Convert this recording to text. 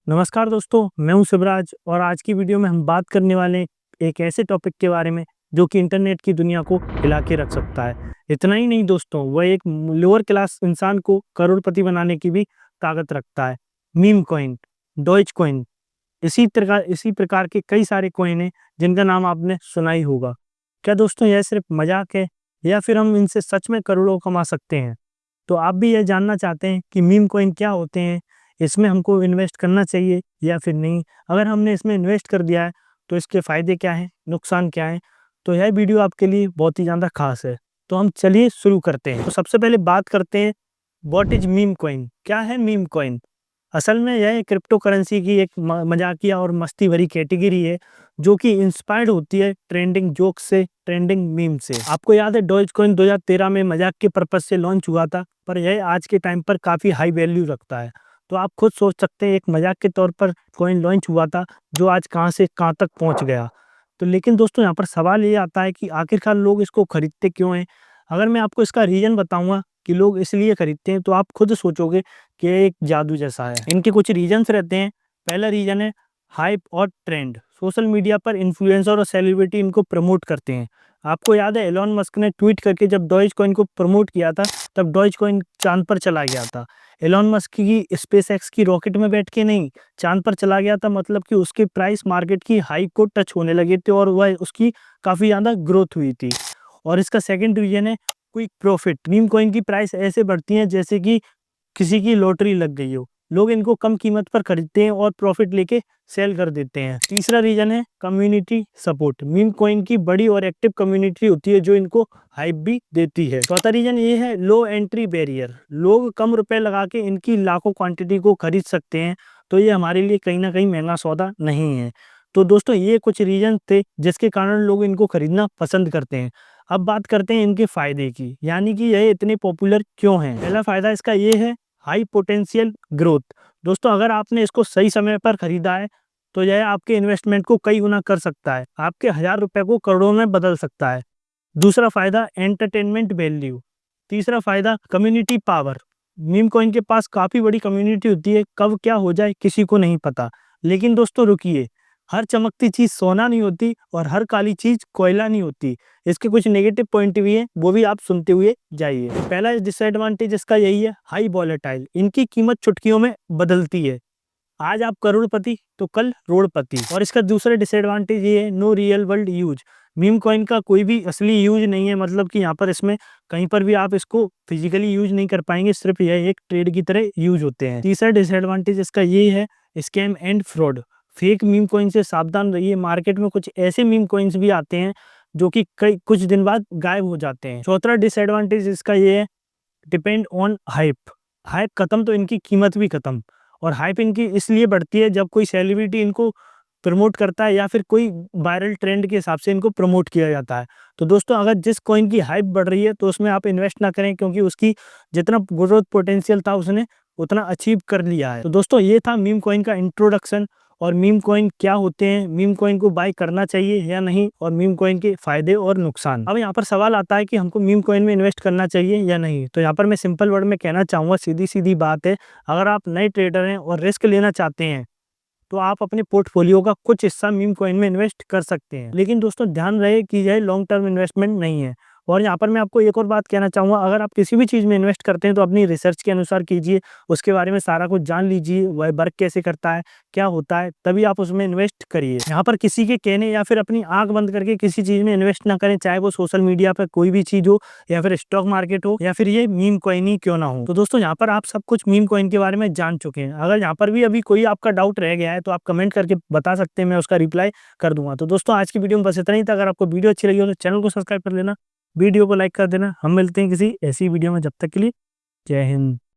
नमस्कार दोस्तों, मैं हूं शिवराज और आज की वीडियो में हम बात करने वाले हैं एक ऐसे टॉपिक के बारे में जो कि इंटरनेट की दुनिया को हिला के रख सकता है। इतना ही नहीं दोस्तों, वह एक लोअर क्लास इंसान को करोड़पति बनाने की भी ताकत रखता है। मीम कॉइन, डॉज कॉइन, इसी प्रकार के कई सारे कॉइन हैं जिनका नाम आपने सुना ही होगा। क्या दोस्तों यह सिर्फ मजाक है या फिर हम इनसे सच में करोड़ों कमा सकते हैं? तो आप भी यह जानना चाहते हैं कि मीम कॉइन क्या होते हैं, इसमें हमको इन्वेस्ट करना चाहिए या फिर नहीं? अगर हमने इसमें इन्वेस्ट कर दिया है तो इसके फ़ायदे क्या हैं, नुकसान क्या हैं? तो यह वीडियो आपके लिए बहुत ही ज़्यादा ख़ास है। तो हम चलिए शुरू करते हैं। तो सबसे पहले बात करते हैं, व्हाट इज़ मीम कॉइन? क्या है मीम कॉइन? असल में यह क्रिप्टो करेंसी की एक मजाकिया और मस्ती भरी कैटेगरी है जो कि इंस्पायर्ड होती है ट्रेंडिंग जोक से, ट्रेंडिंग मीम से। आपको याद है डॉज कॉइन 2013 में मजाक के पर्पज से लॉन्च हुआ था, पर यह आज के टाइम पर काफ़ी हाई वैल्यू रखता है। तो आप खुद सोच सकते हैं, एक मजाक के तौर पर कॉइन लॉन्च हुआ था जो आज कहाँ से कहाँ तक पहुँच गया। तो लेकिन दोस्तों यहाँ पर सवाल ये आता है कि आखिरकार लोग इसको खरीदते क्यों हैं? अगर मैं आपको इसका रीज़न बताऊँगा कि लोग इसलिए खरीदते हैं तो आप खुद सोचोगे कि ये एक जादू जैसा है। इनके कुछ रीज़न्स रहते हैं। पहला रीज़न है हाइप और ट्रेंड। सोशल मीडिया पर इन्फ्लुएंसर और सेलिब्रिटी इनको प्रमोट करते हैं। आपको याद है एलन मस्क ने ट्वीट करके जब डॉज कॉइन को प्रमोट किया था, तब डॉज कॉइन चाँद पर चला गया था। एलन मस्क की स्पेसएक्स की रॉकेट में बैठ के नहीं, चाँद पर चला गया था, मतलब कि उसके प्राइस मार्केट की हाई को टच होने लगे थे और वह उसकी काफ़ी ज़्यादा ग्रोथ हुई थी। और इसका सेकंड रीज़न है क्विक प्रॉफिट। मीम कॉइन की प्राइस ऐसे बढ़ती है जैसे कि किसी की लॉटरी लग गई हो। लोग इनको कम कीमत पर खरीदते हैं और प्रॉफिट लेके सेल कर देते हैं। तीसरा रीजन है कम्युनिटी सपोर्ट। मीम कॉइन की बड़ी और एक्टिव कम्युनिटी होती है जो इनको हाइप भी देती है। चौथा रीजन ये है लो एंट्री बैरियर। लोग कम रुपए लगा के इनकी लाखों क्वांटिटी को खरीद सकते हैं, तो ये हमारे लिए कहीं ना कहीं महंगा सौदा नहीं है। तो दोस्तों ये कुछ रीजन थे जिसके कारण लोग इनको खरीदना पसंद करते हैं। अब बात करते हैं इनके फायदे की, यानी कि यह इतने पॉपुलर क्यों हैं। पहला फायदा इसका ये है हाई पोटेंशियल ग्रोथ। दोस्तों अगर आपने इसको सही समय पर खरीदा है तो यह आपके इन्वेस्टमेंट को कई गुना कर सकता है, आपके 1000 रुपए को करोड़ों में बदल सकता है। दूसरा फायदा एंटरटेनमेंट वैल्यू। तीसरा फायदा कम्युनिटी पावर। मीम कॉइन के पास काफी बड़ी कम्युनिटी होती है, कब क्या हो जाए किसी को नहीं पता। लेकिन दोस्तों रुकिए, हर चमकती चीज सोना नहीं होती और हर काली चीज कोयला नहीं होती। इसके कुछ नेगेटिव पॉइंट भी हैं, वो भी आप सुनते हुए जाइए। पहला डिसएडवांटेज इसका यही है हाई वॉलेटाइल। इनकी कीमत चुटकियों में बदलती है। आज आप करोड़पति तो कल रोड़पति। और इसका दूसरा डिसएडवांटेज ये है no real world use. Meme coin का कोई भी असली यूज नहीं है, मतलब कि यहाँ पर इसमें कहीं पर भी आप इसको फिजिकली यूज नहीं कर पाएंगे, सिर्फ यह एक ट्रेड की तरह यूज होते हैं। तीसरा डिसएडवांटेज इसका ये है scam and fraud. Fake meme coin से सावधान रहिए। मार्केट में कुछ ऐसे मीम कॉइन्स भी आते हैं जो कि कई कुछ दिन बाद गायब हो जाते हैं। चौथा डिसएडवांटेज इसका ये है डिपेंड ऑन हाइप। हाइप खत्म तो इनकी कीमत भी खत्म। और हाइप इनकी इसलिए बढ़ती है जब कोई सेलिब्रिटी इनको प्रमोट करता है या फिर कोई वायरल ट्रेंड के हिसाब से इनको प्रमोट किया जाता है। तो दोस्तों अगर जिस कॉइन की हाइप बढ़ रही है तो उसमें आप इन्वेस्ट ना करें, क्योंकि उसकी जितना ग्रोथ पोटेंशियल था उसने उतना अचीव कर लिया है। तो दोस्तों ये था मीम कॉइन का इंट्रोडक्शन और मीम कॉइन क्या होते हैं, मीम कॉइन को बाय करना चाहिए या नहीं, और मीम कॉइन के फायदे और नुकसान। अब यहाँ पर सवाल आता है कि हमको मीम कॉइन में इन्वेस्ट करना चाहिए या नहीं। तो यहाँ पर मैं सिंपल वर्ड में कहना चाहूँगा, सीधी सीधी बात है, अगर आप नए ट्रेडर हैं और रिस्क लेना चाहते हैं तो आप अपने पोर्टफोलियो का कुछ हिस्सा मीम कॉइन में इन्वेस्ट कर सकते हैं। लेकिन दोस्तों ध्यान रहे कि यह लॉन्ग टर्म इन्वेस्टमेंट नहीं है। और यहाँ पर मैं आपको एक और बात कहना चाहूँगा, अगर आप किसी भी चीज़ में इन्वेस्ट करते हैं तो अपनी रिसर्च के अनुसार कीजिए, उसके बारे में सारा कुछ जान लीजिए, वह वर्क कैसे करता है, क्या होता है, तभी आप उसमें इन्वेस्ट करिए। यहाँ पर किसी के कहने या फिर अपनी आंख बंद करके किसी चीज़ में इन्वेस्ट ना करें, चाहे वो सोशल मीडिया पर कोई भी चीज़ हो या फिर स्टॉक मार्केट हो या फिर ये मीम कॉइन ही क्यों ना हो। तो दोस्तों यहाँ पर आप सब कुछ मीम कॉइन के बारे में जान चुके हैं। अगर यहाँ पर भी अभी कोई आपका डाउट रह गया है तो आप कमेंट करके बता सकते हैं, मैं उसका रिप्लाई कर दूंगा। तो दोस्तों आज की वीडियो में बस इतना ही था। अगर आपको वीडियो अच्छी लगी हो तो चैनल को सब्सक्राइब कर लेना, वीडियो को लाइक कर देना। हम मिलते हैं किसी ऐसी वीडियो में, जब तक के लिए जय हिंद।